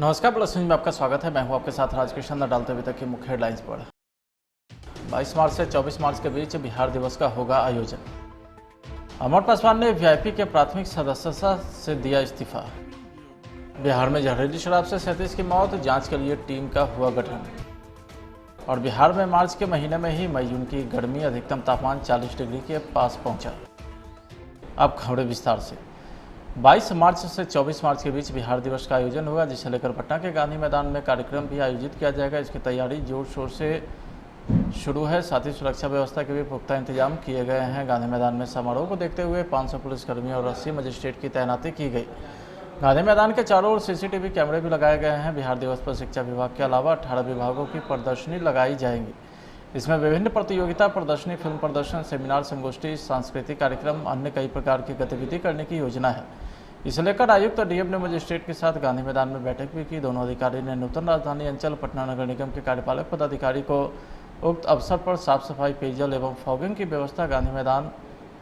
नमस्कार, plus news में आपका स्वागत है। मैं हूं आपके साथ राजकिशन। डालते हुए तक की मुख्य हेडलाइंस पर 22 मार्च से 24 मार्च के बीच बिहार दिवस का होगा आयोजन। अमर पासवान ने वीआईपी के प्राथमिक सदस्यता से दिया इस्तीफा। बिहार में जहरीली शराब से 37 की मौत, जांच के लिए टीम का हुआ गठन। और बिहार में मार्च के महीने में ही मई जून की गर्मी, अधिकतम तापमान 40 डिग्री के पास पहुंचा। अब खबरें विस्तार से। 22 मार्च से 24 मार्च के बीच बिहार दिवस का आयोजन होगा, जिसे लेकर पटना के गांधी मैदान में कार्यक्रम भी आयोजित किया जाएगा। इसकी तैयारी जोर शोर से शुरू है। साथ ही सुरक्षा व्यवस्था के भी पुख्ता इंतजाम किए गए हैं। गांधी मैदान में समारोह को देखते हुए 500 पुलिसकर्मी और 80 मजिस्ट्रेट की तैनाती की गई। गांधी मैदान के चारों ओर सीसीटीवी कैमरे भी लगाए गए हैं। बिहार दिवस पर शिक्षा विभाग के अलावा 18 विभागों की प्रदर्शनी लगाई जाएंगी। इसमें विभिन्न प्रतियोगिता, प्रदर्शनी, फिल्म प्रदर्शन, सेमिनार, संगोष्ठी, सांस्कृतिक कार्यक्रम, अन्य कई प्रकार की गतिविधि करने की योजना है। इसे लेकर आयुक्त डीएम ने मजिस्ट्रेट के साथ गांधी मैदान में बैठक भी की। दोनों अधिकारी ने नूतन राजधानी अंचल पटना नगर निगम के कार्यपालक पदाधिकारी को उक्त अवसर पर साफ सफाई, पेयजल एवं फॉगिंग की व्यवस्था गांधी मैदान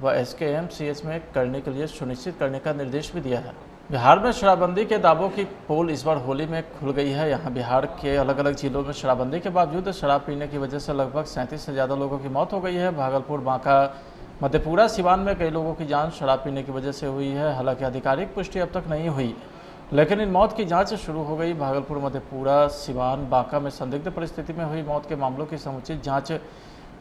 व एसकेएमसीएच में करने के लिए सुनिश्चित करने का निर्देश भी दिया है। बिहार में शराबबंदी के दावों की पोल इस बार होली में खुल गई है। यहाँ बिहार के अलग अलग जिलों में शराबबंदी के बावजूद शराब पीने की वजह से लगभग 37 से ज़्यादा लोगों की मौत हो गई है। भागलपुर, बांका, मधेपुरा, सिवान में कई लोगों की जान शराब पीने की वजह से हुई है। हालांकि आधिकारिक पुष्टि अब तक नहीं हुई, लेकिन इन मौत की जांच शुरू हो गई। भागलपुर, मधेपुरा, सिवान, बांका में संदिग्ध परिस्थिति में हुई मौत के मामलों की समुचित जांच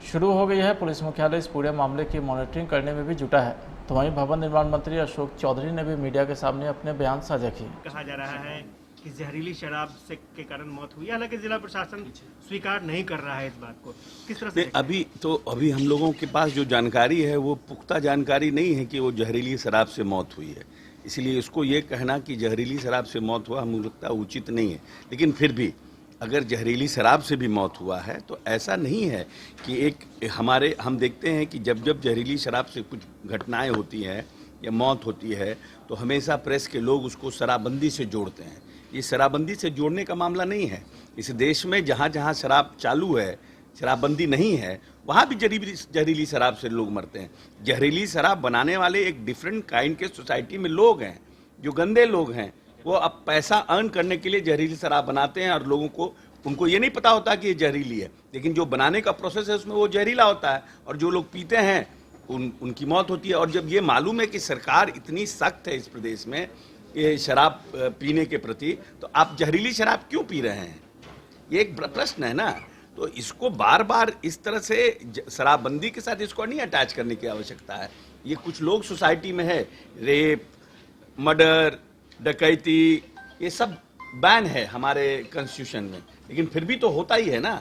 शुरू हो गई है। पुलिस मुख्यालय इस पूरे मामले की मॉनिटरिंग करने में भी जुटा है। तो वहीं भवन निर्माण मंत्री अशोक चौधरी ने भी मीडिया के सामने अपने बयान साझा किए। कहा जा रहा है कि जहरीली शराब से के कारण मौत हुई, हालांकि जिला प्रशासन स्वीकार नहीं कर रहा है इस बात को। किस तरह से अभी हम लोगों के पास जो जानकारी है वो पुख्ता जानकारी नहीं है कि वो जहरीली शराब से मौत हुई है। इसलिए इसको ये कहना कि जहरीली शराब से मौत हुआ हमें लगता उचित नहीं है। लेकिन फिर भी अगर जहरीली शराब से भी मौत हुआ है तो ऐसा नहीं है कि हम देखते हैं कि जब जहरीली शराब से कुछ घटनाएं होती हैं या मौत होती है तो हमेशा प्रेस के लोग उसको शराबबंदी से जोड़ते हैं। ये शराबबंदी से जोड़ने का मामला नहीं है। इस देश में जहाँ जहाँ शराब चालू है, शराबबंदी नहीं है, वहाँ भी जहरीली शराब से लोग मरते हैं। जहरीली शराब बनाने वाले एक डिफरेंट काइंड के सोसाइटी में लोग हैं, जो गंदे लोग हैं। वो अब पैसा अर्न करने के लिए जहरीली शराब बनाते हैं और लोगों को उनको ये नहीं पता होता कि ये जहरीली है, लेकिन जो बनाने का प्रोसेस है उसमें वो जहरीला होता है और जो लोग पीते हैं उनकी मौत होती है। और जब ये मालूम है कि सरकार इतनी सख्त है इस प्रदेश में ये शराब पीने के प्रति, तो आप जहरीली शराब क्यों पी रहे हैं? ये एक प्रश्न है ना। तो इसको बार बार इस तरह से शराबबंदी के साथ इसको नहीं अटैच करने की आवश्यकता है। ये कुछ लोग सोसाइटी में है, रेप, मर्डर, डकैती, ये सब बैन है हमारे कॉन्स्टिट्यूशन में, लेकिन फिर भी तो होता ही है ना।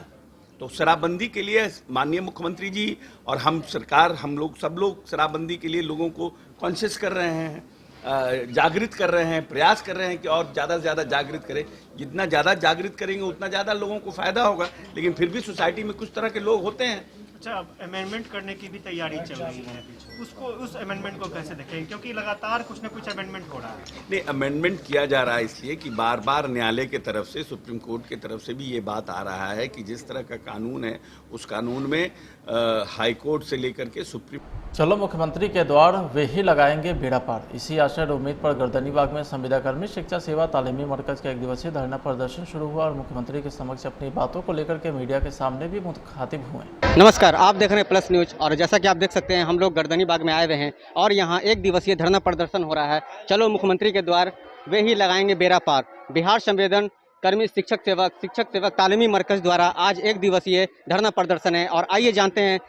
तो शराबबंदी के लिए माननीय मुख्यमंत्री जी और हम सरकार, हम लोग सब लोग शराबबंदी के लिए लोगों को कॉन्शियस कर रहे हैं, जागृत कर रहे हैं, प्रयास कर रहे हैं कि और ज़्यादा से ज़्यादा जागृत करें। जितना ज़्यादा जागृत करेंगे उतना ज़्यादा लोगों को फायदा होगा। लेकिन फिर भी सोसाइटी में कुछ तरह के लोग होते हैं। अच्छा, अब अमेंडमेंट करने की भी तैयारी चल रही है, उस अमेंडमेंट को कैसे देखें, क्योंकि लगातार कुछ न कुछ अमेंडमेंट हो रहा है। नहीं, अमेंडमेंट किया जा रहा है इसलिए कि बार बार न्यायालय की तरफ से, सुप्रीम कोर्ट की तरफ से भी ये बात आ रहा है कि जिस तरह का कानून है उस कानून में हाई कोर्ट से लेकर के सुप्रीम। चलो मुख्यमंत्री के द्वार वे ही लगाएंगे बेड़ा पार। इसी आशय और उम्मीद पर गर्दनीबाग में संविदाकर्मी शिक्षा सेवा तालीमी मरकज का 1 दिवसीय धरना प्रदर्शन शुरू हुआ और मुख्यमंत्री के समक्ष अपनी बातों को लेकर के मीडिया के सामने भी मुखातिब हुए। नमस्कार, आप देख रहे हैं प्लस न्यूज और जैसा कि आप देख सकते हैं हम लोग गर्दनीबाग में आए हुए हैं और यहाँ 1 दिवसीय धरना प्रदर्शन हो रहा है। चलो मुख्यमंत्री के द्वार वे ही लगाएंगे बेड़ा पार। बिहार संवेदन कर्मी शिक्षक सेवक तालीमी मरकज द्वारा आज 1 दिवसीय धरना प्रदर्शन है और आइए जानते हैं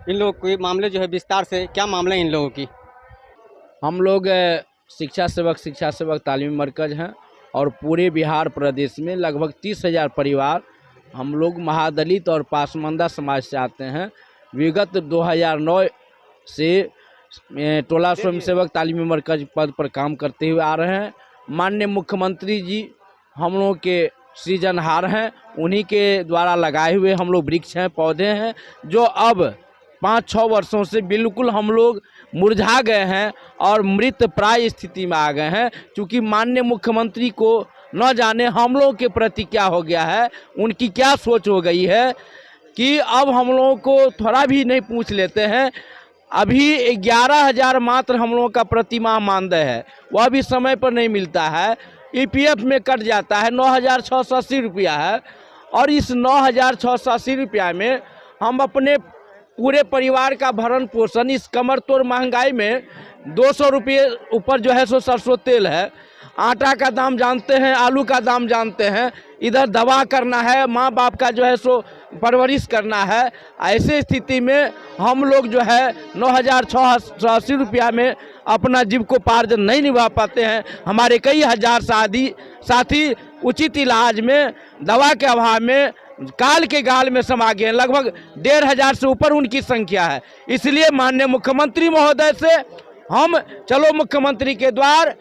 इन लोगों के मामले जो है विस्तार से। क्या मामला है इन लोगों की? हम लोग शिक्षा सेवक तालीमी मरकज हैं और पूरे बिहार प्रदेश में लगभग 30,000 परिवार हम लोग महादलित और पासमानदा समाज से आते हैं। विगत 2009 से टोला स्वयंसेवक तालीमी मरकज पद पर काम करते हुए आ रहे हैं। माननीय मुख्यमंत्री जी हम लोगों के सृजनहार हैं, उन्हीं के द्वारा लगाए हुए हम लोग वृक्ष हैं, पौधे हैं, जो अब 5-6 वर्षों से बिल्कुल हम लोग मुरझा गए हैं और मृत प्राय स्थिति में आ गए हैं। क्योंकि माननीय मुख्यमंत्री को न जाने हम लोगों के प्रति क्या हो गया है, उनकी क्या सोच हो गई है कि अब हम लोगों को थोड़ा भी नहीं पूछ लेते हैं। अभी 11,000 मात्र हम लोगों का प्रतिमाह मानदेय है, वह भी समय पर नहीं मिलता है। ईपीएफ में कट जाता है, 9,680 रुपया है। और इस 9,680 रुपया में हम अपने पूरे परिवार का भरण पोषण इस कमर तोड़ महंगाई में 200 रुपये ऊपर जो है सो सरसों तेल है, आटा का दाम जानते हैं, आलू का दाम जानते हैं, इधर दवा करना है, माँ बाप का जो है सो परवरिश करना है। ऐसे स्थिति में हम लोग जो है 9,680 रुपया में अपना जीविकोपार्जन नहीं निभा पाते हैं। हमारे कई हजार साथी उचित इलाज में दवा के अभाव में काल के गाल में समा गए हैं। लगभग 1,500 से ऊपर उनकी संख्या है। इसलिए माननीय मुख्यमंत्री महोदय से हम चलो मुख्यमंत्री के द्वार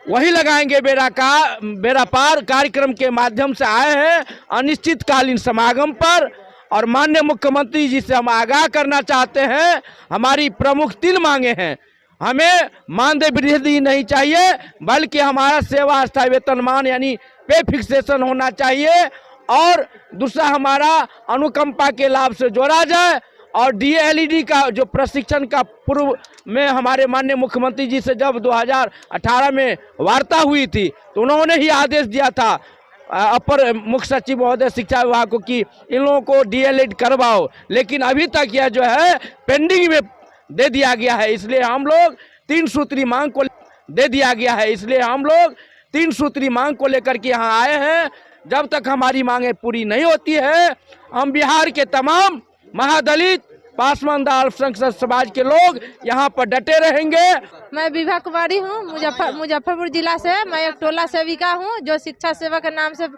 वही लगाएंगे बेड़ा पार कार्यक्रम के माध्यम से आए हैं अनिश्चितकालीन समागम पर। और माननीय मुख्यमंत्री जी से हम आगाह करना चाहते हैं, हमारी प्रमुख 3 मांगे हैं। हमें मानदेय वृद्धि नहीं चाहिए, बल्कि हमारा सेवा स्थायी वेतनमान यानी पे फिक्सेशन होना चाहिए। और दूसरा, हमारा अनुकंपा के लाभ से जोड़ा जाए। और डीएलईडी का जो प्रशिक्षण का पूर्व में हमारे माननीय मुख्यमंत्री जी से जब 2018 में वार्ता हुई थी तो उन्होंने ही आदेश दिया था अपर मुख्य सचिव महोदय शिक्षा विभाग को कि इन लोगों को डीएलईडी करवाओ, लेकिन अभी तक यह जो है पेंडिंग में दे दिया गया है। इसलिए हम लोग 3 सूत्री मांग को दे दिया गया है। इसलिए हम लोग 3 सूत्री मांग को लेकर के यहाँ आए हैं। जब तक हमारी मांगें पूरी नहीं होती है, हम बिहार के तमाम महादलित पासवान अल्पसंख्यक समाज के लोग यहाँ पर डटे रहेंगे। मैं विभा कुमारी हूँ, मुजफ्फरपुर जिला से। मैं एक टोला सेविका हूँ जो शिक्षा सेवा के नाम से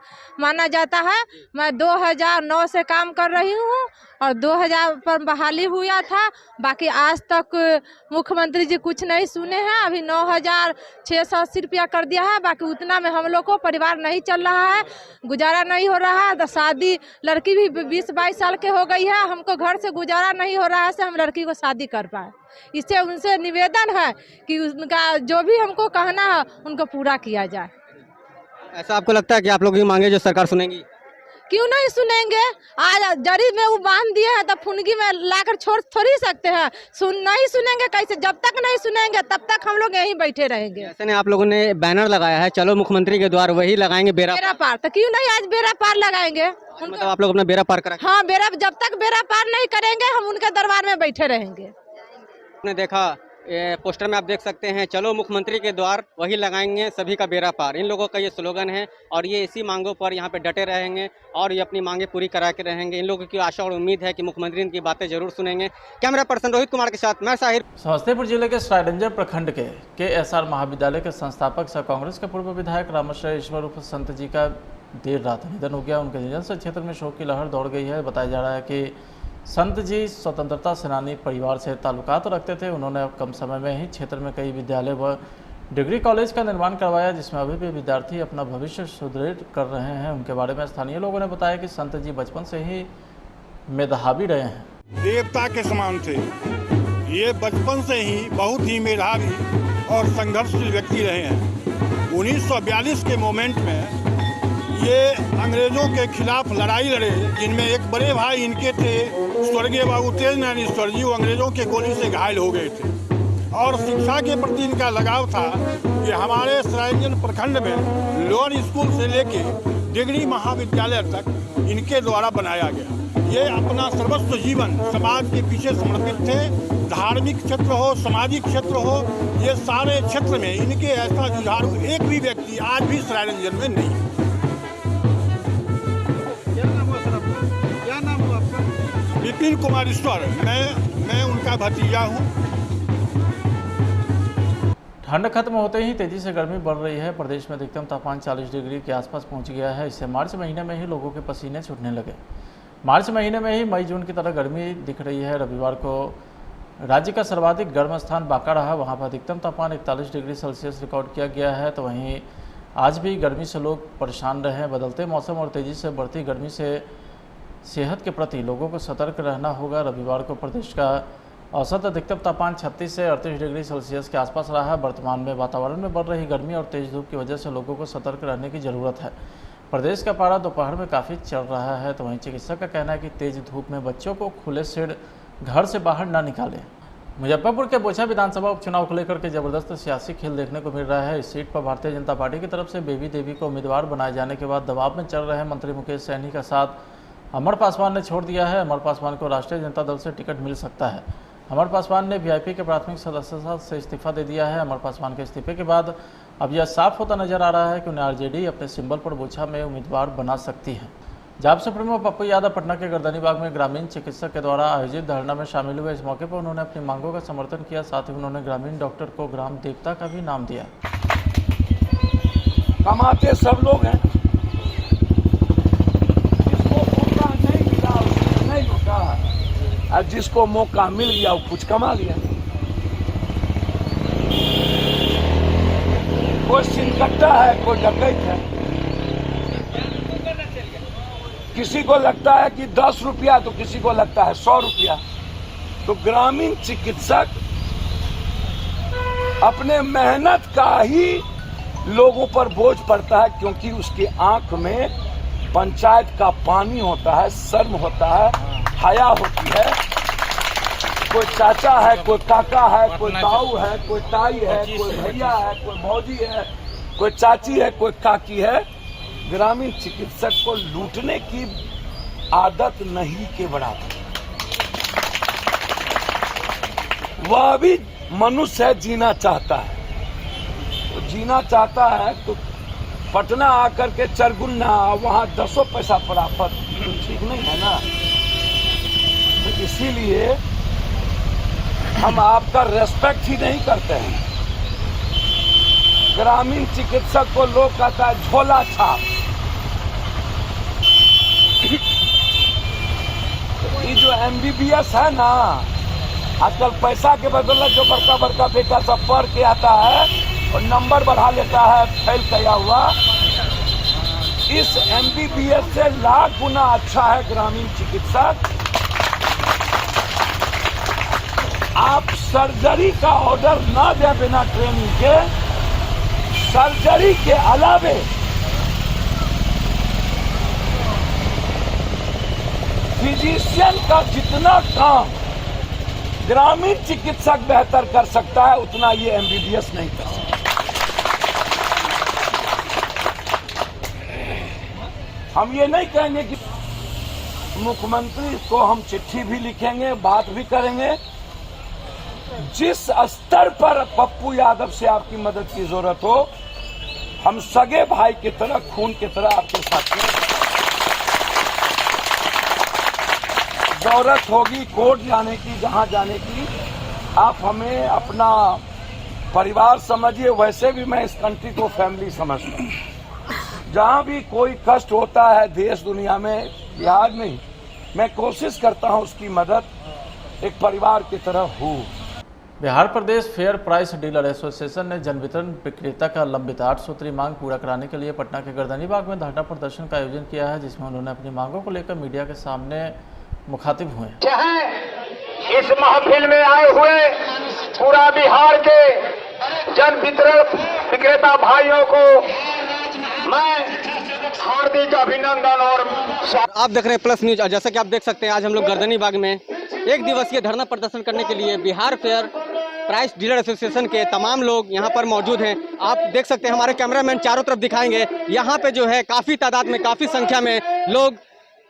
माना जाता है। मैं 2009 से काम कर रही हूँ और 2000 पर बहाली हुआ था। बाकी आज तक मुख्यमंत्री जी कुछ नहीं सुने हैं। अभी 9,680 रुपया कर दिया है। बाकी उतना में हम लोग को परिवार नहीं चल रहा है, गुजारा नहीं हो रहा है। शादी लड़की भी 20-22 साल के हो गई है, हमको घर से गुजारा नहीं हो रहा है से हम लड़की को शादी कर पाए। इससे उनसे निवेदन है कि उनका जो भी हमको कहना है उनको पूरा किया जाए। ऐसा आपको लगता है कि आप लोग की मांगे जो सरकार सुनेंगी? क्यों नहीं सुनेंगे? आज जरी में वो बांध दिए हैं तो फुनगी में लाकर छोड़ थोड़ी सकते हैं। नहीं सुनेंगे कैसे? जब तक नहीं सुनेंगे तब तक हम लोग यहीं बैठे रहेंगे। ऐसे ने आप लोगों ने बैनर लगाया है, चलो मुख्यमंत्री के द्वार वही लगाएंगे बेड़ा पार, तो क्यों नहीं आज बेड़ा पार लगाएंगे? मतलब आप लोग अपना बेड़ा पार करा? हाँ, जब तक बेड़ा पार नहीं करेंगे हम उनके दरबार में बैठे रहेंगे। आपने देखा पोस्टर में आप देख सकते हैं, चलो मुख्यमंत्री के द्वार वही लगाएंगे सभी का बेड़ा पार। इन लोगों का ये स्लोगन है और ये इसी मांगों पर यहाँ पे डटे रहेंगे और ये अपनी मांगे पूरी करा के रहेंगे। इन लोगों की आशा और उम्मीद है कि मुख्यमंत्री इनकी बातें जरूर सुनेंगे। कैमरा पर्सन रोहित कुमार के साथ मैं साहिर। समस्तीपुर जिले के सरायरंजन प्रखंड के KSR महाविद्यालय के संस्थापक सह कांग्रेस के पूर्व विधायक रामाश्रय ईश्वर उर्फ संत जी का देर रात निधन हो गया। उनके निधन से क्षेत्र में शोक की लहर दौड़ गई है। बताया जा रहा है कि संत जी स्वतंत्रता सेनानी परिवार से ताल्लुकात रखते थे। उन्होंने कम समय में ही क्षेत्र में कई विद्यालय व डिग्री कॉलेज का निर्माण करवाया, जिसमें अभी भी विद्यार्थी अपना भविष्य सुदृढ़ कर रहे हैं। उनके बारे में स्थानीय लोगों ने बताया कि संत जी बचपन से ही मेधावी रहे हैं। देवता के समान थे। ये बचपन से ही बहुत ही मेधावी और संघर्षशील व्यक्ति रहे हैं। 1942 के मोमेंट में ये अंग्रेजों के खिलाफ लड़ाई लड़े, जिनमें एक बड़े भाई इनके थे स्वर्गीय बाबू तेज नारायण ईश्वर जी, वो अंग्रेजों के गोली से घायल हो गए थे। और शिक्षा के प्रति इनका लगाव था कि हमारे सरायरंजन प्रखंड में लोअर स्कूल से लेके डिग्री महाविद्यालय तक इनके द्वारा बनाया गया। ये अपना सर्वस्व जीवन समाज के पीछे समर्पित थे। धार्मिक क्षेत्र हो, सामाजिक क्षेत्र हो, ये सारे क्षेत्र में इनके ऐसा जुझारू एक भी व्यक्ति आज भी सरायरंजन में नहीं है। विपिन कुमार ईश्वर, मैं उनका भतीजा हूँ। ठंड खत्म होते ही तेजी से गर्मी बढ़ रही है। प्रदेश में अधिकतम तापमान 40 डिग्री के आसपास पहुंच गया है। इससे मार्च महीने में ही लोगों के पसीने छूटने लगे। मार्च महीने में ही मई जून की तरह गर्मी दिख रही है। रविवार को राज्य का सर्वाधिक गर्म स्थान बांका रहा। वहां पर अधिकतम तापमान 41 डिग्री सेल्सियस रिकॉर्ड किया गया है। तो वहीं आज भी गर्मी से लोग परेशान रहे हैं। बदलते मौसम और तेज़ी से बढ़ती गर्मी से सेहत के प्रति लोगों को सतर्क रहना होगा। रविवार को प्रदेश का औसत अधिकतम तापमान 36 से 38 डिग्री सेल्सियस के आसपास रहा है। वर्तमान में वातावरण में बढ़ रही गर्मी और तेज धूप की वजह से लोगों को सतर्क रहने की ज़रूरत है। प्रदेश का पारा दोपहर में काफ़ी चढ़ रहा है। तो वहीं चिकित्सक का कहना है कि तेज धूप में बच्चों को खुले सिर घर से बाहर न निकालें। मुजफ्फरपुर के बोचा विधानसभा उपचुनाव को लेकर के जबरदस्त सियासी खेल देखने को मिल रहा है। इस सीट पर भारतीय जनता पार्टी की तरफ से बेबी देवी को उम्मीदवार बनाए जाने के बाद दबाव में चल रहे मंत्री मुकेश सहनी का साथ अमर पासवान ने छोड़ दिया है। अमर पासवान को राष्ट्रीय जनता दल से टिकट मिल सकता है। अमर पासवान ने वीआईपी के प्राथमिक सदस्यता से इस्तीफा दे दिया है। अमर पासवान के इस्तीफे के बाद अब यह साफ होता नजर आ रहा है कि उन्हें आरजेडी अपने सिंबल पर बोचा में उम्मीदवार बना सकती है। जाप सुप्रीमो पप्पू यादव पटना के गर्दनी बाग में ग्रामीण चिकित्सक के द्वारा आयोजित धरना में शामिल हुए। इस मौके पर उन्होंने अपनी मांगों का समर्थन किया। साथ ही उन्होंने ग्रामीण डॉक्टर को ग्राम देवता का भी नाम दिया। कमाते सब लोग हैं, जिसको मौका नहीं मिला उसने नहीं लूटा, और जिसको मौका मिल गया वो कुछ कमा लिया। कोई सिनकट्टा है, कोई डकैत है। किसी को लगता है कि 10 रुपया तो किसी को लगता है 100 रुपया। तो ग्रामीण चिकित्सक अपने मेहनत का ही लोगों पर बोझ पड़ता है, क्योंकि उसकी आंख में पंचायत का पानी होता है, शर्म होता है, हया होती है। कोई चाचा है, कोई काका है, कोई ताऊ है, कोई ताई है, कोई भैया है, कोई मौजी है, कोई चाची है, कोई काकी है। ग्रामीण चिकित्सक को लूटने की आदत नहीं के बराबर। वह भी मनुष्य है, जीना चाहता है। तो जीना चाहता है तो पटना आकर के चरगुन्ना वहां 10 पैसा प्राप्त तो ठीक नहीं है ना। तो इसीलिए हम आपका रेस्पेक्ट ही नहीं करते हैं। ग्रामीण चिकित्सक को लोग कहता है झोला छाप। ये जो MBBS है ना, आजकल पैसा के बदले जो बड़का बड़का बेटा सब पढ़ के आता है और नंबर बढ़ा लेता है फेल किया हुआ, इस MBBS से लाख गुना अच्छा है ग्रामीण चिकित्सक। आप सर्जरी का ऑर्डर ना दे बिना ट्रेनिंग के, सर्जरी के अलावे फिजिशियन का जितना काम ग्रामीण चिकित्सक बेहतर कर सकता है, उतना ये MBBS नहीं कर सकता। हम ये नहीं कहेंगे कि मुख्यमंत्री को हम चिट्ठी भी लिखेंगे, बात भी करेंगे। जिस स्तर पर पप्पू यादव से आपकी मदद की जरूरत हो, हम सगे भाई की तरह, खून की तरह आपके साथ हैं। जरूरत होगी कोर्ट जाने की, जहां जाने की, आप हमें अपना परिवार समझिए। वैसे भी मैं इस कंट्री को फैमिली समझता हूं। जहां भी कोई कष्ट होता है देश दुनिया में, बिहार में ही, मैं कोशिश करता हूं उसकी मदद एक परिवार की तरह हो। बिहार प्रदेश फेयर प्राइस डीलर एसोसिएशन ने जन वितरण विक्रेता का लंबित 8 सूत्री मांग पूरा कराने के लिए पटना के गर्दनी बाग में धरना प्रदर्शन का आयोजन किया है, जिसमें उन्होंने अपनी मांगों को लेकर मीडिया के सामने मुखातिब हुए। इस महफिल में आए हुए पूरा बिहार के जन वितरण विक्रेता भाइयों को मैं हार्दिक अभिनंदन और आप देख रहे हैं प्लस न्यूज। और जैसा कि आप देख सकते हैं, आज हम लोग गर्दनी बाग में एक दिवसीय धरना प्रदर्शन करने के लिए Bihar fair price dealer association के तमाम लोग यहाँ पर मौजूद हैं। आप देख सकते हैं, हमारे कैमरामैन चारों तरफ दिखाएंगे। यहाँ पे जो है काफ़ी तादाद में, काफ़ी संख्या में लोग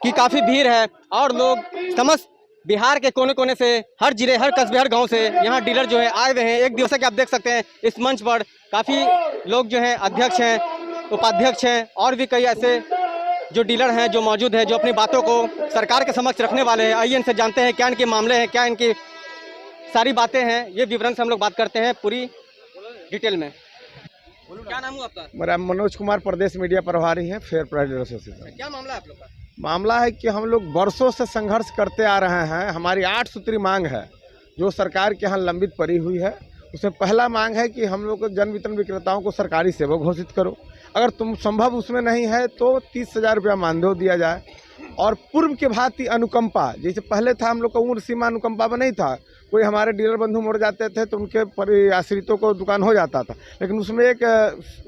की काफ़ी भीड़ है और लोग समस्त बिहार के कोने कोने से, हर जिले, हर कस्बे, हर गांव से यहाँ डीलर जो है आए हुए हैं। एक दिवस के आप देख सकते हैं इस मंच पर काफ़ी लोग जो हैं, अध्यक्ष हैं, उपाध्यक्ष हैं और भी कई ऐसे जो डीलर हैं जो मौजूद हैं, जो अपनी बातों को सरकार के समक्ष रखने वाले हैं। आइए इनसे जानते हैं क्या इनके मामले हैं, क्या इनकी सारी बातें हैं। ये विवरण से हम लोग बात करते हैं पूरी डिटेल में। क्या नाम है आपका? मेरा मनोज कुमार, प्रदेश मीडिया प्रभारी हैं फेयर प्राइस डीलर एसोसिएशन। क्या मामला है आप लोग का? मामला है कि हम लोग वर्षों से संघर्ष करते आ रहे हैं। हमारी 8 सूत्री मांग है जो सरकार के यहाँ लंबित पड़ी हुई है। उसमें पहला मांग है कि हम लोग को जन वितरण विक्रेताओं को सरकारी सेवक घोषित करो। अगर तुम संभव उसमें नहीं है तो 30,000 रुपया मानदेय दिया जाए। और पूर्व के भांति अनुकंपा, जैसे पहले था हम लोग का उम्र सीमा अनुकंपा में नहीं था। कोई हमारे डीलर बंधु मर जाते थे तो उनके आश्रितों को दुकान हो जाता था, लेकिन उसमें एक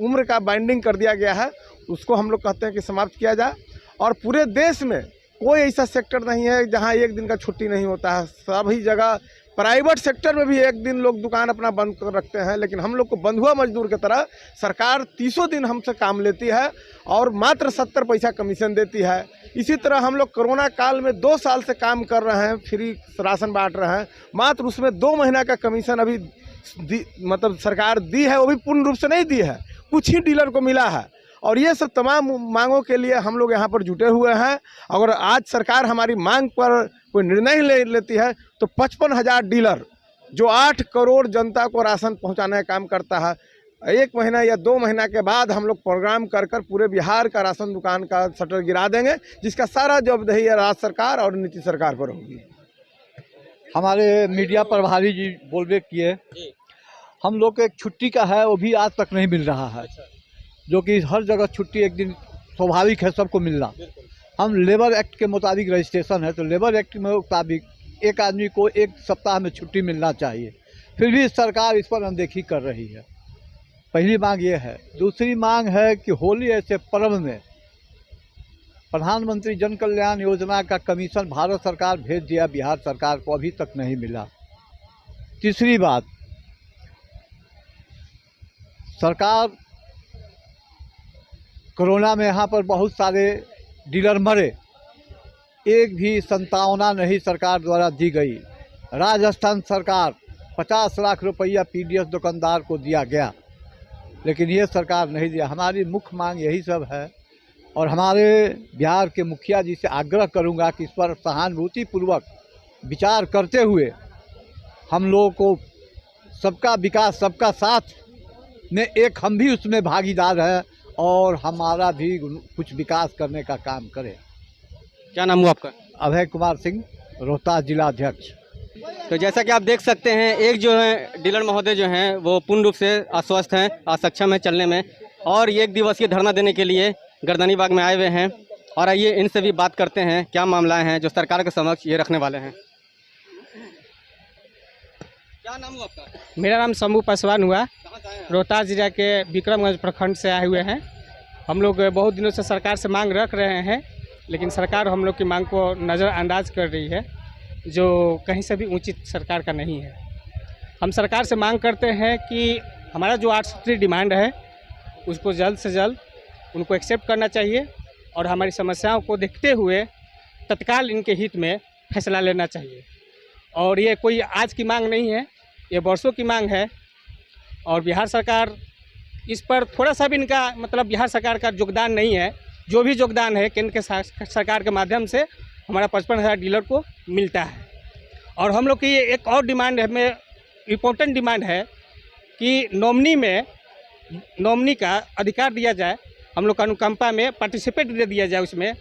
उम्र का बाइंडिंग कर दिया गया है। उसको हम लोग कहते हैं कि समाप्त किया जाए। और पूरे देश में कोई ऐसा सेक्टर नहीं है जहां एक दिन का छुट्टी नहीं होता है। सभी जगह प्राइवेट सेक्टर में भी एक दिन लोग दुकान अपना बंद कर रखते हैं, लेकिन हम लोग को बंधुआ मजदूर की तरह सरकार 30 दिन हमसे काम लेती है और मात्र 70 पैसा कमीशन देती है। इसी तरह हम लोग कोरोना काल में 2 साल से काम कर रहे हैं, फ्री राशन बांट रहे हैं, मात्र उसमें 2 महीना का कमीशन अभी मतलब सरकार दी है, वो भी पूर्ण रूप से नहीं दी है, कुछ ही डीलर को मिला है। और ये सब तमाम मांगों के लिए हम लोग यहाँ पर जुटे हुए हैं। अगर आज सरकार हमारी मांग पर कोई निर्णय ले लेती है तो 55,000 डीलर जो 8 करोड़ जनता को राशन पहुँचाने का काम करता है, 1 महीना या 2 महीना के बाद हम लोग प्रोग्राम कर पूरे बिहार का राशन दुकान का शटर गिरा देंगे, जिसका सारा जवाबदेही राज्य सरकार और नीतीश सरकार पर होगी। हमारे मीडिया प्रभारी जी बोलबे किए, हम लोग को एक छुट्टी का है, वो भी आज तक नहीं मिल रहा है, जो कि हर जगह छुट्टी एक दिन स्वाभाविक है सबको मिलना। हम लेबर एक्ट के मुताबिक रजिस्ट्रेशन है, तो लेबर एक्ट के मुताबिक एक आदमी को 1 सप्ताह में छुट्टी मिलना चाहिए, फिर भी सरकार इस पर अनदेखी कर रही है। पहली मांग ये है। दूसरी मांग है कि होली ऐसे पर्व में प्रधानमंत्री जन कल्याण योजना का कमीशन भारत सरकार भेज दिया, बिहार सरकार को अभी तक नहीं मिला। तीसरी बात, सरकार कोरोना में यहाँ पर बहुत सारे डीलर मरे, एक भी संतावना नहीं सरकार द्वारा दी गई। राजस्थान सरकार 50 लाख रुपया पीडीएस दुकानदार को दिया गया, लेकिन ये सरकार नहीं दिया। हमारी मुख्य मांग यही सब है, और हमारे बिहार के मुखिया जी से आग्रह करूंगा कि इस पर सहानुभूतिपूर्वक विचार करते हुए हम लोगों को सबका विकास सबका साथ में एक हम भी उसमें भागीदार हैं और हमारा भी कुछ विकास करने का काम करें। क्या नाम हुआ आपका? अभय कुमार सिंह, रोहतास जिला अध्यक्ष। तो जैसा कि आप देख सकते हैं, एक जो है डीलर महोदय जो हैं वो पूर्ण रूप से अस्वस्थ हैं, असक्षम है चलने में, और ये 1 दिवसीय धरना देने के लिए गर्दनी बाग में आए हुए हैं। और आइए इनसे भी बात करते हैं क्या मामला है जो सरकार के समक्ष ये रखने वाले हैं। क्या नाम हुआ आपका? मेरा नाम शंभू पासवान हुआ, रोहतास जिला के विक्रमगंज प्रखंड से आए हुए हैं। हम लोग बहुत दिनों से सरकार से मांग रख रहे हैं, लेकिन सरकार हम लोग की मांग को नज़रअंदाज कर रही है, जो कहीं से भी उचित सरकार का नहीं है। हम सरकार से मांग करते हैं कि हमारा जो 8 सूत्री डिमांड है उसको जल्द से जल्द उनको एक्सेप्ट करना चाहिए, और हमारी समस्याओं को देखते हुए तत्काल इनके हित में फैसला लेना चाहिए। और ये कोई आज की मांग नहीं है, ये वर्षों की मांग है, और बिहार सरकार इस पर थोड़ा सा भी इनका मतलब बिहार सरकार का योगदान नहीं है। जो भी योगदान है केंद्र के सरकार के माध्यम से हमारा 55,000 डीलर को मिलता है। और हम लोग की ये एक और डिमांड है, इम्पोर्टेंट डिमांड है कि नॉमिनी का अधिकार दिया जाए, हम लोग को अनुकंपा में पार्टिसिपेट दे दिया जाए, उसमें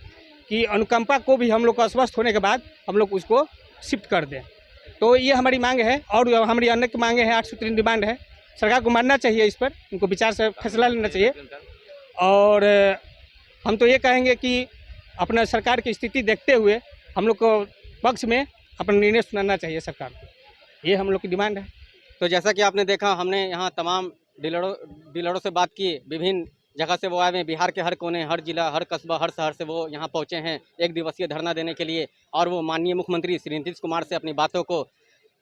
कि अनुकंपा को भी हम लोग को अस्वस्थ होने के बाद हम लोग उसको शिफ्ट कर दें। तो ये हमारी मांग है, और हमारी अन्य की मांगे हैं, 8 सूत्री डिमांड है। सरकार को मानना चाहिए, इस पर उनको विचार से फैसला लेना चाहिए। और हम तो ये कहेंगे कि अपना सरकार की स्थिति देखते हुए हम लोग को पक्ष में अपना निर्णय सुनाना चाहिए सरकार को, ये हम लोग की डिमांड है। तो जैसा कि आपने देखा, हमने यहाँ तमाम डीलरों से बात की, विभिन्न जगह से वो आए हैं, बिहार के हर कोने, हर जिला, हर कस्बा, हर शहर से वो यहाँ पहुँचे हैं 1 दिवसीय धरना देने के लिए। और वो माननीय मुख्यमंत्री श्री नीतीश कुमार से अपनी बातों को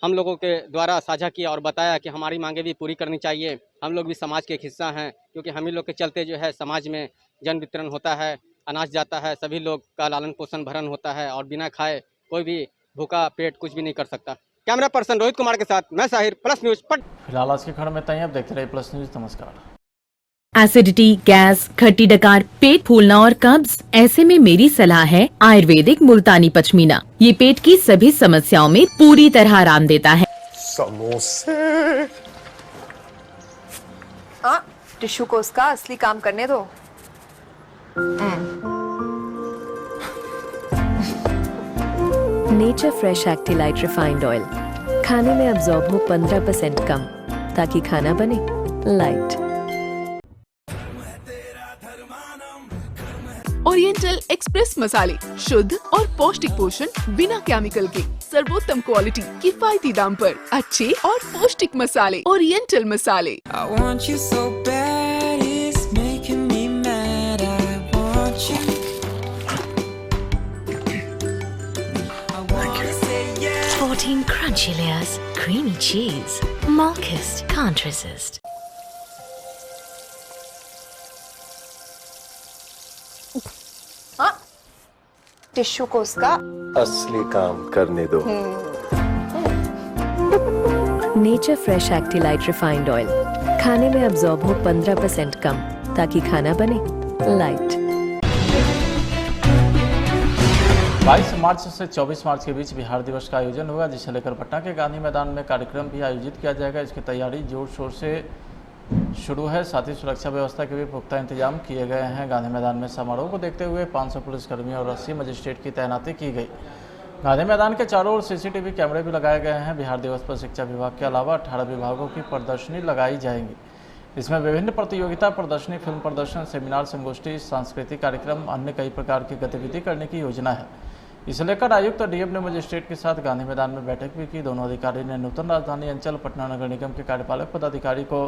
हम लोगों के द्वारा साझा किया और बताया कि हमारी मांगें भी पूरी करनी चाहिए। हम लोग भी समाज के एक हिस्सा हैं, क्योंकि हम ही लोग के चलते जो है समाज में जन वितरण होता है, अनाज जाता है, सभी लोग का लालन पोषण भरण होता है, और बिना खाए कोई भी भूखा पेट कुछ भी नहीं कर सकता। कैमरा पर्सन रोहित कुमार के साथ मैं साहिर, प्लस न्यूज। फिलहाल आज की खबर में तय, अब देखते रहिए प्लस न्यूज। नमस्कार। एसिडिटी, गैस, खट्टी डकार, पेट फूलना और कब्ज, ऐसे में मेरी सलाह है आयुर्वेदिक मुल्तानी पचमीना। ये पेट की सभी समस्याओं में पूरी तरह आराम देता है। समोसे। टिश्यू को उसका असली काम करने दो। नेचर फ्रेश एक्टिलाइट रिफाइंड ऑयल, खाने में अब्सॉर्ब हो 15% कम, ताकि खाना बने लाइट। ओरिएंटल एक्सप्रेस मसाले, शुद्ध और पौष्टिक पोषण बिना केमिकल के, सर्वोत्तम क्वालिटी, किफायती दाम पर अच्छे और पौष्टिक मसाले। ओरिएंटल मसाले। Protein crunch Chilea's creamy cheese. Malkist can't resist. हाँ, टिश्यू को उसका असली काम करने दो। नेचर फ्रेश एक्टिलाइट रिफाइंड ऑयल, खाने में अब्जॉर्ब हो 15% कम, ताकि खाना बने लाइट। 22 मार्च से 24 मार्च के बीच बिहार दिवस का आयोजन होगा, जिसे लेकर पटना के गांधी मैदान में कार्यक्रम भी आयोजित किया जाएगा। इसकी तैयारी जोर शोर से शुरू है। साथ ही सुरक्षा व्यवस्था के भी पुख्ता इंतजाम किए गए हैं। गांधी मैदान में समारोह को देखते हुए 500 पुलिसकर्मी और 80 मजिस्ट्रेट की तैनाती की गई। गांधी मैदान के चारों ओर सीसीटीवी कैमरे भी लगाए गए हैं। बिहार दिवस पर शिक्षा विभाग के अलावा 18 विभागों की प्रदर्शनी लगाई जाएंगी। इसमें विभिन्न प्रतियोगिता, प्रदर्शनी, फिल्म प्रदर्शन, सेमिनार, संगोष्ठी, सांस्कृतिक कार्यक्रम, अन्य कई प्रकार की गतिविधि करने की योजना है। इसे लेकर आयुक्त डीएम ने मजिस्ट्रेट के साथ गांधी मैदान में बैठक भी की। दोनों अधिकारी ने नूतन राजधानी अंचल पटना नगर निगम के कार्यपालक पदाधिकारी को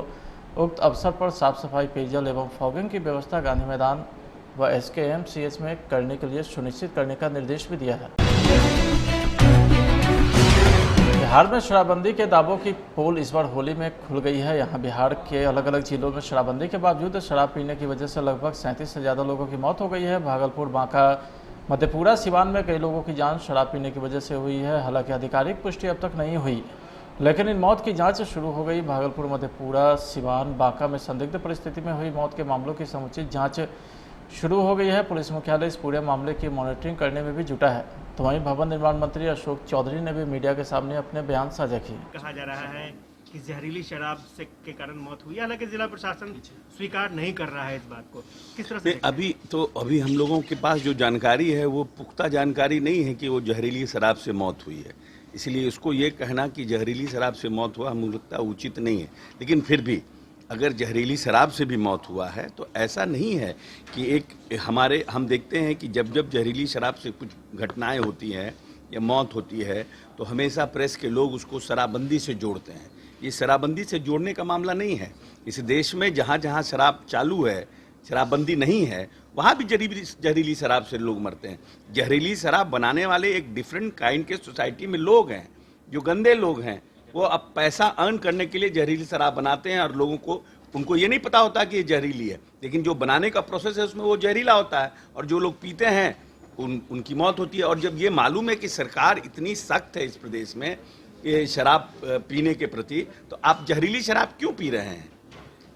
उक्त अवसर पर साफ सफाई, पेयजल एवं फॉगिंग की व्यवस्था गांधी मैदान व SKMCH में करने के लिए सुनिश्चित करने का निर्देश भी दिया है। बिहार में शराबबंदी के दावों की पोल इस बार होली में खुल गई है। यहाँ बिहार के अलग अलग जिलों में शराबबंदी के बावजूद शराब पीने की वजह से लगभग 37 से ज़्यादा लोगों की मौत हो गई है। भागलपुर, बांका, मधेपुरा, सिवान में कई लोगों की जान शराब पीने की वजह से हुई है। हालांकि आधिकारिक पुष्टि अब तक नहीं हुई, लेकिन इन मौत की जांच शुरू हो गई। भागलपुर, मधेपुरा, सिवान, बांका में संदिग्ध परिस्थिति में हुई मौत के मामलों की समुचित जांच शुरू हो गई है। पुलिस मुख्यालय इस पूरे मामले की मॉनिटरिंग करने में भी जुटा है। तो वहीं भवन निर्माण मंत्री अशोक चौधरी ने भी मीडिया के सामने अपने बयान साझा किए। कहा जा रहा है कि जहरीली शराब से के कारण मौत हुई, हालांकि जिला प्रशासन स्वीकार नहीं कर रहा है इस बात को। किस तरह से अभी हम लोगों के पास जो जानकारी है वो पुख्ता जानकारी नहीं है कि वो जहरीली शराब से मौत हुई है। इसलिए इसको ये कहना कि जहरीली शराब से मौत हुआ मुझे लगता उचित नहीं है। लेकिन फिर भी अगर जहरीली शराब से भी मौत हुआ है तो ऐसा नहीं है कि हम देखते हैं कि जब जहरीली शराब से कुछ घटनाएं होती हैं या मौत होती है तो हमेशा प्रेस के लोग उसको शराबबंदी से जोड़ते हैं। ये शराबबंदी से जोड़ने का मामला नहीं है। इस देश में जहाँ जहाँ शराब चालू है, शराबबंदी नहीं है, वहाँ भी जहरीली शराब से लोग मरते हैं। जहरीली शराब बनाने वाले एक डिफरेंट काइंड के सोसाइटी में लोग हैं, जो गंदे लोग हैं। वो अब पैसा अर्न करने के लिए जहरीली शराब बनाते हैं और लोगों को उनको ये नहीं पता होता कि ये जहरीली है, लेकिन जो बनाने का प्रोसेस है उसमें वो जहरीला होता है और जो लोग पीते हैं उनकी मौत होती है। और जब ये मालूम है कि सरकार इतनी सख्त है इस प्रदेश में ये शराब पीने के प्रति, तो आप जहरीली शराब क्यों पी रहे हैं?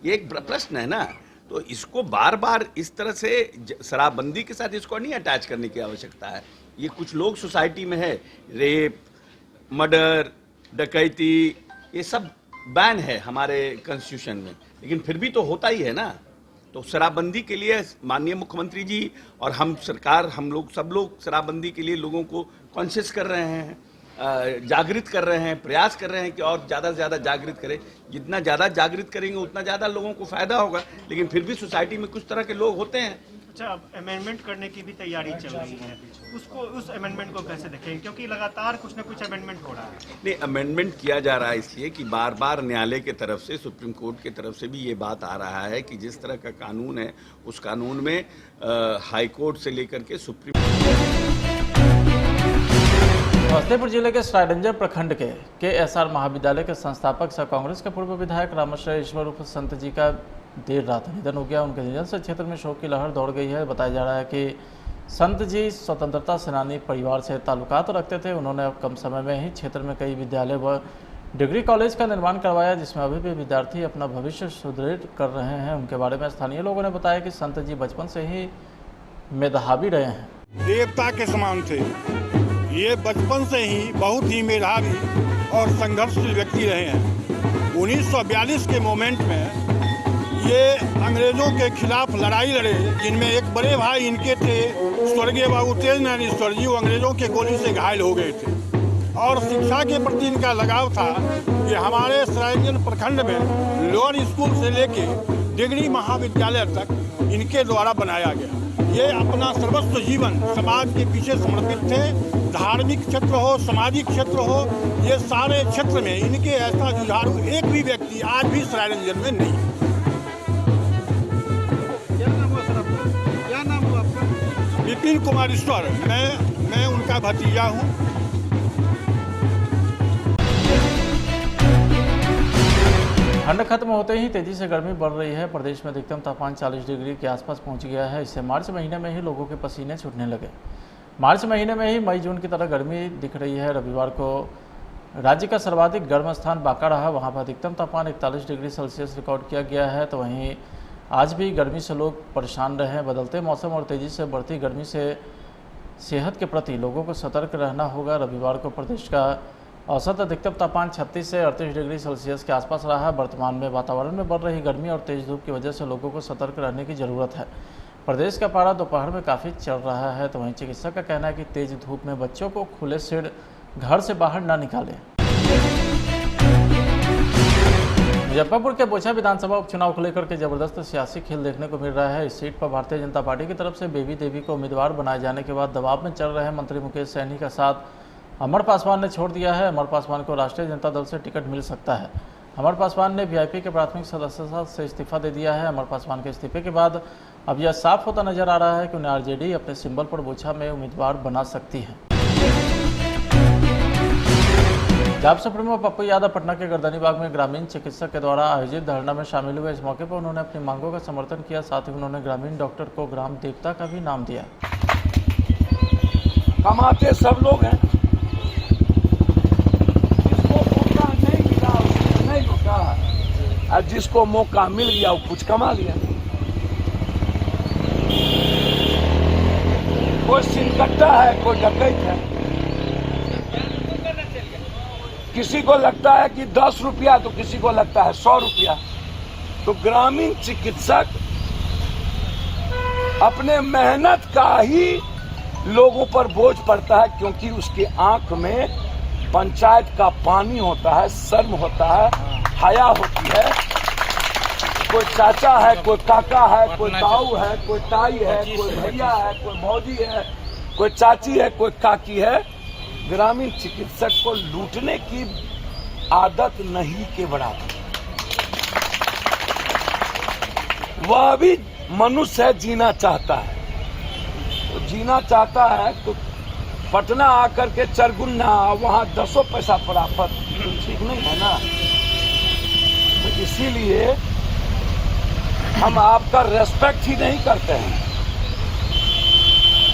ये एक प्रश्न है ना। तो इसको बार बार इस तरह से शराबबंदी के साथ इसको नहीं अटैच करने की आवश्यकता है। ये कुछ लोग सोसाइटी में है, रेप, मर्डर, डकैती, ये सब बैन है हमारे कॉन्स्टिट्यूशन में, लेकिन फिर भी तो होता ही है ना। तो शराबबंदी के लिए माननीय मुख्यमंत्री जी और हम लोग सब लोग शराबबंदी के लिए लोगों को कॉन्शियस कर रहे हैं, जागृत कर रहे हैं, प्रयास कर रहे हैं कि और ज़्यादा से ज़्यादा जागृत करें। जितना ज़्यादा जागृत करेंगे उतना ज़्यादा लोगों को फायदा होगा। लेकिन फिर भी सोसाइटी में कुछ तरह के लोग होते हैं। अच्छा, अब अमेंडमेंट करने की भी तैयारी चल रही है, उस अमेंडमेंट को कैसे देखें, क्योंकि लगातार कुछ न कुछ अमेंडमेंट हो रहा है। नहीं, अमेंडमेंट किया जा रहा है इसलिए कि बार बार न्यायालय की तरफ से, सुप्रीम कोर्ट की तरफ से भी ये बात आ रहा है कि जिस तरह का कानून है उस कानून में हाई कोर्ट से लेकर के सुप्रीम। समस्तीपुर जिले के सरायरंजन प्रखंड के KSR महाविद्यालय के संस्थापक सह कांग्रेस के पूर्व विधायक रामाश्रय ईश्वर उर्फ संत जी का देर रात निधन हो गया। उनके निधन से क्षेत्र में शोक की लहर दौड़ गई है। बताया जा रहा है कि संत जी स्वतंत्रता सेनानी परिवार से ताल्लुकात रखते थे। उन्होंने कम समय में ही क्षेत्र में कई विद्यालय व डिग्री कॉलेज का निर्माण करवाया, जिसमें अभी भी विद्यार्थी अपना भविष्य सुदृढ़ कर रहे हैं। उनके बारे में स्थानीय लोगों ने बताया कि संत जी बचपन से ही मेधावी रहे हैं। देवता के समान थे। ये बचपन से ही बहुत ही मेधावी और संघर्षशील व्यक्ति रहे हैं। 1942 के मोमेंट में ये अंग्रेजों के खिलाफ लड़ाई लड़े, जिनमें एक बड़े भाई इनके थे स्वर्गीय बाबू तेज नारायण ईश्वर जी। वो अंग्रेजों के गोली से घायल हो गए थे और शिक्षा के प्रति इनका लगाव था कि हमारे सरायरंजन प्रखंड में लोअर स्कूल से लेके डिग्री महाविद्यालय तक इनके द्वारा बनाया गया। ये अपना सर्वस्व जीवन समाज के पीछे समर्पित थे। धार्मिक क्षेत्र हो, सामाजिक क्षेत्र हो, ये सारे क्षेत्र में इनके ऐसा जुझारू एक भी व्यक्ति आज भी सरायरंजन में नहीं है। क्या नाम हुआ आपका? विपिन कुमार ईश्वर। मैं उनका भतीजा हूँ। ठंड खत्म होते ही तेजी से गर्मी बढ़ रही है। प्रदेश में अधिकतम तापमान 40 डिग्री के आसपास पहुंच गया है। इससे मार्च महीने में ही लोगों के पसीने छूटने लगे। मार्च महीने में ही मई जून की तरह गर्मी दिख रही है। रविवार को राज्य का सर्वाधिक गर्म स्थान बांका रहा। वहां पर अधिकतम तापमान 41 डिग्री सेल्सियस रिकॉर्ड किया गया है। तो वहीं आज भी गर्मी से लोग परेशान रहे हैं। बदलते मौसम और तेजी से बढ़ती गर्मी से सेहत के प्रति लोगों को सतर्क रहना होगा। रविवार को प्रदेश का औसत अधिकतम तापमान 36 से 38 डिग्री सेल्सियस के आसपास रहा है। वर्तमान में वातावरण में बढ़ रही गर्मी और तेज धूप की वजह से लोगों को सतर्क रहने की ज़रूरत है। प्रदेश का पारा दोपहर में काफ़ी चढ़ रहा है। तो वहीं चिकित्सक का कहना है कि तेज धूप में बच्चों को खुले सिर घर से बाहर न निकालें। मुजफ्फरपुर के बोचा विधानसभा उपचुनाव को लेकर के जबरदस्त सियासी खेल देखने को मिल रहा है। इस सीट पर भारतीय जनता पार्टी की तरफ से बेबी देवी को उम्मीदवार बनाए जाने के बाद दबाव में चल रहे मंत्री मुकेश सहनी का साथ अमर पासवान ने छोड़ दिया है। अमर पासवान को राष्ट्रीय जनता दल से टिकट मिल सकता है। अमर पासवान ने वीआईपी के प्राथमिक सदस्यता से इस्तीफा दे दिया है। अमर पासवान के इस्तीफे के बाद अब यह साफ होता नजर आ रहा है कि उन्हें आरजेडी अपने सिंबल पर बोछा में उम्मीदवार बना सकती है। जाप सुप्रीमो पप्पू यादव पटना के गर्दनीबाग में ग्रामीण चिकित्सक के द्वारा आयोजित धरना में शामिल हुए। इस मौके पर उन्होंने अपनी मांगों का समर्थन किया। साथ ही उन्होंने ग्रामीण डॉक्टर को ग्राम देवता का भी नाम दिया। कमाते सब लोग हैं, और जिसको मौका मिल गया वो कुछ कमा लिया। कोई सिनकट्टा है, कोई डकैत है। किसी को लगता है कि 10 रुपया तो किसी को लगता है 100 रुपया। तो ग्रामीण चिकित्सक अपने मेहनत का ही लोगों पर बोझ पड़ता है, क्योंकि उसकी आंख में पंचायत का पानी होता है, शर्म होता है, हया होती है। कोई चाचा है, कोई काका है, कोई ताऊ है, कोई ताई है, कोई भैया है, कोई मौजी है, कोई चाची है, कोई काकी है। ग्रामीण चिकित्सक को लूटने की आदत नहीं के बराबर। वह भी मनुष्य है, जीना चाहता है। तो जीना चाहता है तो पटना आकर के चरगुन्ना वहां 10 पैसा प्राप्त ठीक नहीं है ना। तो इसीलिए हम आपका रेस्पेक्ट ही नहीं करते हैं।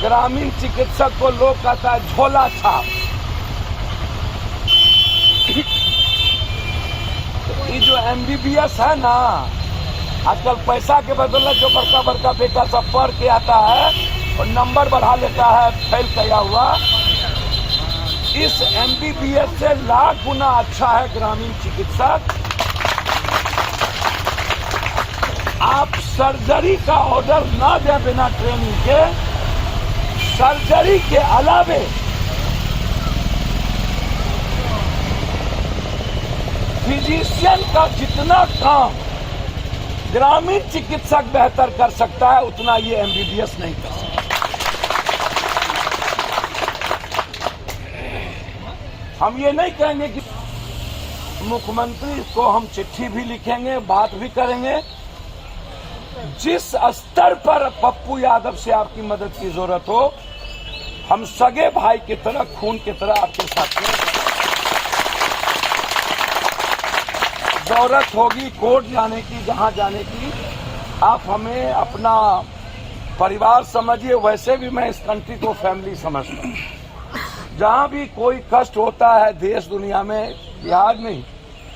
ग्रामीण चिकित्सक को लोग कहता है झोला छाप। ये जो MBBS है ना, आजकल पैसा के बदले जो बड़का बड़का बेटा सब पढ़ के आता है और नंबर बढ़ा लेता है फेल किया हुआ, इस MBBS से लाख गुना अच्छा है ग्रामीण चिकित्सक। आप सर्जरी का ऑर्डर ना दें बिना ट्रेनिंग के। सर्जरी के अलावे फिजिशियन का जितना काम ग्रामीण चिकित्सक बेहतर कर सकता है, उतना ये MBBS नहीं कर सकता। हम ये नहीं कहेंगे कि मुख्यमंत्री को हम चिट्ठी भी लिखेंगे, बात भी करेंगे। जिस स्तर पर पप्पू यादव से आपकी मदद की जरूरत हो, हम सगे भाई की तरह, खून की तरह आपके साथ हैं। जरूरत होगी कोर्ट जाने की, जहां जाने की, आप हमें अपना परिवार समझिए। वैसे भी मैं इस कंट्री को फैमिली समझता हूँ। जहां भी कोई कष्ट होता है देश दुनिया में, बिहार में,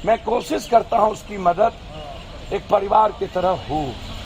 मैं कोशिश करता हूं उसकी मदद एक परिवार की तरह हो।